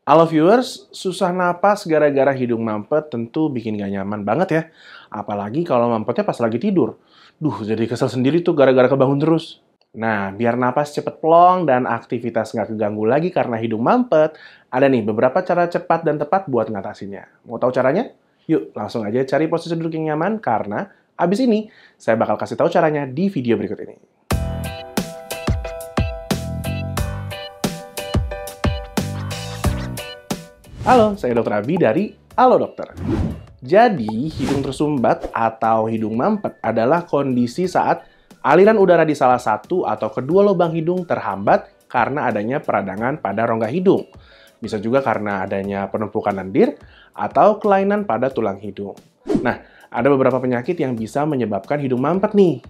Halo viewers, susah napas gara-gara hidung mampet tentu bikin gak nyaman banget ya. Apalagi kalau mampetnya pas lagi tidur. Jadi kesel sendiri tuh gara-gara kebangun terus. Nah, biar napas cepet plong dan aktivitas nggak keganggu lagi karena hidung mampet, ada nih beberapa cara cepat dan tepat buat ngatasinnya. Mau tahu caranya? Yuk, langsung aja cari posisi duduk yang nyaman karena abis ini saya bakal kasih tahu caranya di video berikut ini. Halo, saya Dr. Abi dari Halo Dokter. Jadi, hidung tersumbat atau hidung mampet adalah kondisi saat aliran udara di salah satu atau kedua lubang hidung terhambat karena adanya peradangan pada rongga hidung. Bisa juga karena adanya penumpukan lendir atau kelainan pada tulang hidung. Nah, ada beberapa penyakit yang bisa menyebabkan hidung mampet nih.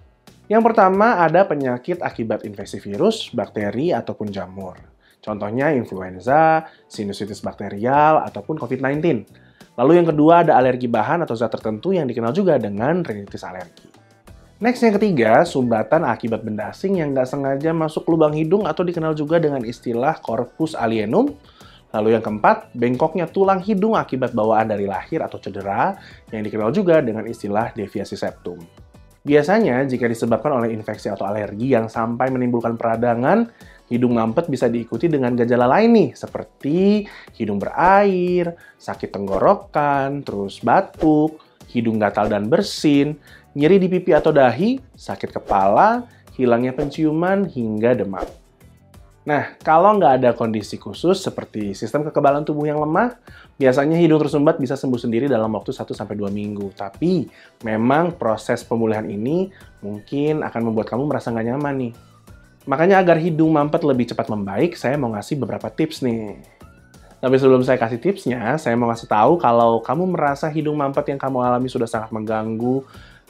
Yang pertama ada penyakit akibat infeksi virus, bakteri, ataupun jamur. Contohnya influenza, sinusitis bakterial, ataupun COVID-19. Lalu yang kedua ada alergi bahan atau zat tertentu yang dikenal juga dengan rinitis alergi. Next, yang ketiga, sumbatan akibat benda asing yang nggak sengaja masuk lubang hidung atau dikenal juga dengan istilah corpus alienum. Lalu yang keempat, bengkoknya tulang hidung akibat bawaan dari lahir atau cedera yang dikenal juga dengan istilah deviasi septum. Biasanya, jika disebabkan oleh infeksi atau alergi yang sampai menimbulkan peradangan, hidung mampet bisa diikuti dengan gejala lain nih, seperti hidung berair, sakit tenggorokan, terus batuk, hidung gatal dan bersin, nyeri di pipi atau dahi, sakit kepala, hilangnya penciuman, hingga demam. Nah, kalau nggak ada kondisi khusus seperti sistem kekebalan tubuh yang lemah, biasanya hidung tersumbat bisa sembuh sendiri dalam waktu 1-2 minggu. Tapi, memang proses pemulihan ini mungkin akan membuat kamu merasa nggak nyaman nih. Makanya agar hidung mampet lebih cepat membaik, saya mau ngasih beberapa tips nih. Tapi sebelum saya kasih tipsnya, saya mau ngasih tahu kalau kamu merasa hidung mampet yang kamu alami sudah sangat mengganggu,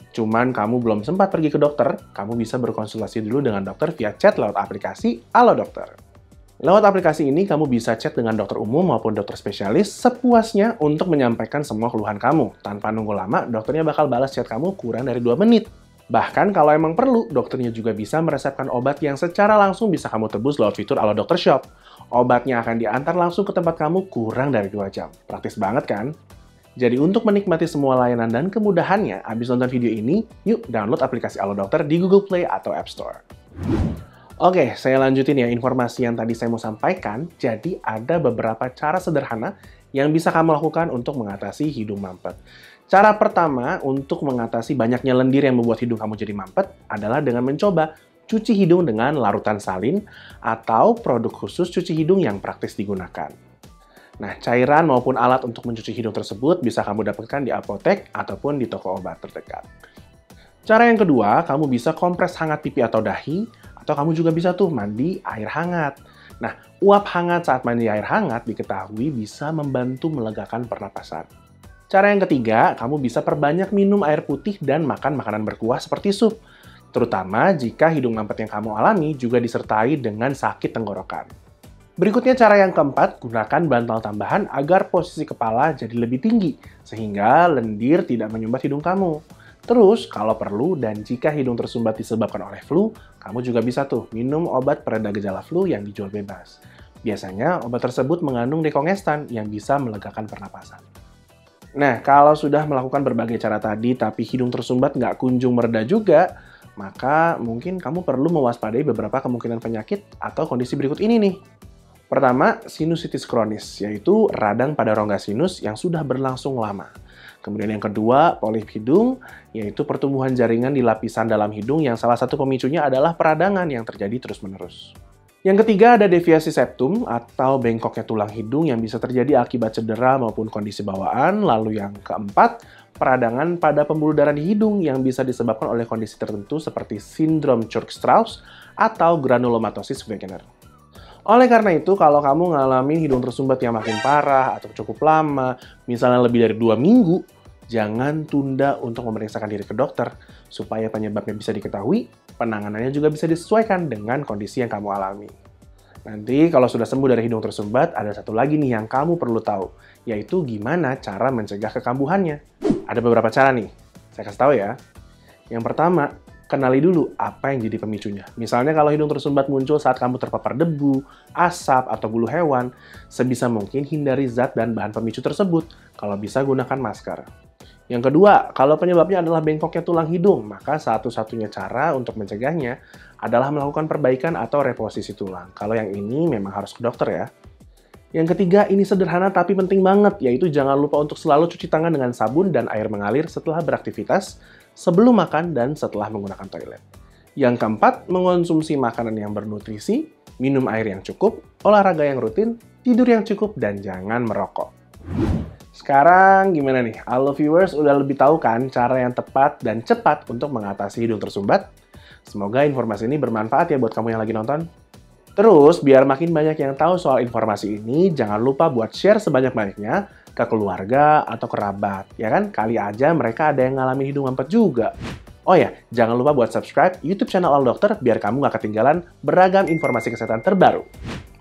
cuman kamu belum sempat pergi ke dokter, kamu bisa berkonsultasi dulu dengan dokter via chat lewat aplikasi Halo Dokter. Lewat aplikasi ini, kamu bisa chat dengan dokter umum maupun dokter spesialis sepuasnya untuk menyampaikan semua keluhan kamu. Tanpa nunggu lama, dokternya bakal balas chat kamu kurang dari 2 menit. Bahkan kalau emang perlu, dokternya juga bisa meresepkan obat yang secara langsung bisa kamu tebus lewat fitur Halo Dokter Shop. Obatnya akan diantar langsung ke tempat kamu kurang dari 2 jam. Praktis banget kan? Jadi untuk menikmati semua layanan dan kemudahannya, abis nonton video ini, yuk download aplikasi Halo Dokter di Google Play atau App Store. Oke, saya lanjutin ya informasi yang tadi saya mau sampaikan. Jadi ada beberapa cara sederhana yang bisa kamu lakukan untuk mengatasi hidung mampet. Cara pertama untuk mengatasi banyaknya lendir yang membuat hidung kamu jadi mampet adalah dengan mencoba cuci hidung dengan larutan salin atau produk khusus cuci hidung yang praktis digunakan. Nah, cairan maupun alat untuk mencuci hidung tersebut bisa kamu dapatkan di apotek ataupun di toko obat terdekat. Cara yang kedua, kamu bisa kompres hangat pipi atau dahi, atau kamu juga bisa tuh mandi air hangat. Nah, uap hangat saat mandi air hangat diketahui bisa membantu melegakan pernapasan. Cara yang ketiga, kamu bisa perbanyak minum air putih dan makan makanan berkuah seperti sup, terutama jika hidung mampet yang kamu alami juga disertai dengan sakit tenggorokan. Berikutnya cara yang keempat, gunakan bantal tambahan agar posisi kepala jadi lebih tinggi, sehingga lendir tidak menyumbat hidung kamu. Terus, kalau perlu dan jika hidung tersumbat disebabkan oleh flu, kamu juga bisa tuh minum obat pereda gejala flu yang dijual bebas. Biasanya, obat tersebut mengandung dekongestan yang bisa melegakan pernapasan. Nah, kalau sudah melakukan berbagai cara tadi tapi hidung tersumbat nggak kunjung mereda juga, maka mungkin kamu perlu mewaspadai beberapa kemungkinan penyakit atau kondisi berikut ini nih. Pertama, sinusitis kronis, yaitu radang pada rongga sinus yang sudah berlangsung lama. Kemudian yang kedua, polip hidung, yaitu pertumbuhan jaringan di lapisan dalam hidung yang salah satu pemicunya adalah peradangan yang terjadi terus-menerus. Yang ketiga, ada deviasi septum atau bengkoknya tulang hidung yang bisa terjadi akibat cedera maupun kondisi bawaan. Lalu yang keempat, peradangan pada pembuluh darah di hidung yang bisa disebabkan oleh kondisi tertentu seperti sindrom Churg-Strauss atau granulomatosis Wegener. Oleh karena itu, kalau kamu ngalamin hidung tersumbat yang makin parah atau cukup lama, misalnya lebih dari 2 minggu, jangan tunda untuk memeriksakan diri ke dokter, supaya penyebabnya bisa diketahui, penanganannya juga bisa disesuaikan dengan kondisi yang kamu alami. Nanti kalau sudah sembuh dari hidung tersumbat, ada satu lagi nih yang kamu perlu tahu, yaitu gimana cara mencegah kekambuhannya. Ada beberapa cara nih, saya kasih tahu ya. Yang pertama, kenali dulu apa yang jadi pemicunya. Misalnya kalau hidung tersumbat muncul saat kamu terpapar debu, asap, atau bulu hewan, sebisa mungkin hindari zat dan bahan pemicu tersebut. Kalau bisa gunakan masker. Yang kedua, kalau penyebabnya adalah bengkoknya tulang hidung, maka satu-satunya cara untuk mencegahnya adalah melakukan perbaikan atau reposisi tulang. Kalau yang ini memang harus ke dokter ya. Yang ketiga, ini sederhana tapi penting banget, yaitu jangan lupa untuk selalu cuci tangan dengan sabun dan air mengalir setelah beraktivitas, sebelum makan, dan setelah menggunakan toilet. Yang keempat, mengonsumsi makanan yang bernutrisi, minum air yang cukup, olahraga yang rutin, tidur yang cukup, dan jangan merokok. Sekarang gimana nih? Halo viewers, udah lebih tahu kan cara yang tepat dan cepat untuk mengatasi hidung tersumbat? Semoga informasi ini bermanfaat ya buat kamu yang lagi nonton. Terus, biar makin banyak yang tahu soal informasi ini, jangan lupa buat share sebanyak-banyaknya ke keluarga atau kerabat. Ya kan? Kali aja mereka ada yang ngalamin hidung mampet juga. Oh ya, jangan lupa buat subscribe YouTube channel Halo Dokter biar kamu nggak ketinggalan beragam informasi kesehatan terbaru.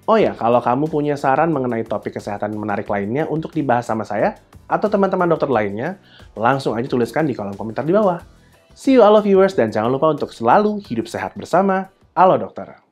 Oh ya, kalau kamu punya saran mengenai topik kesehatan menarik lainnya untuk dibahas sama saya atau teman-teman dokter lainnya, langsung aja tuliskan di kolom komentar di bawah. See you all viewers, dan jangan lupa untuk selalu hidup sehat bersama Halo Dokter.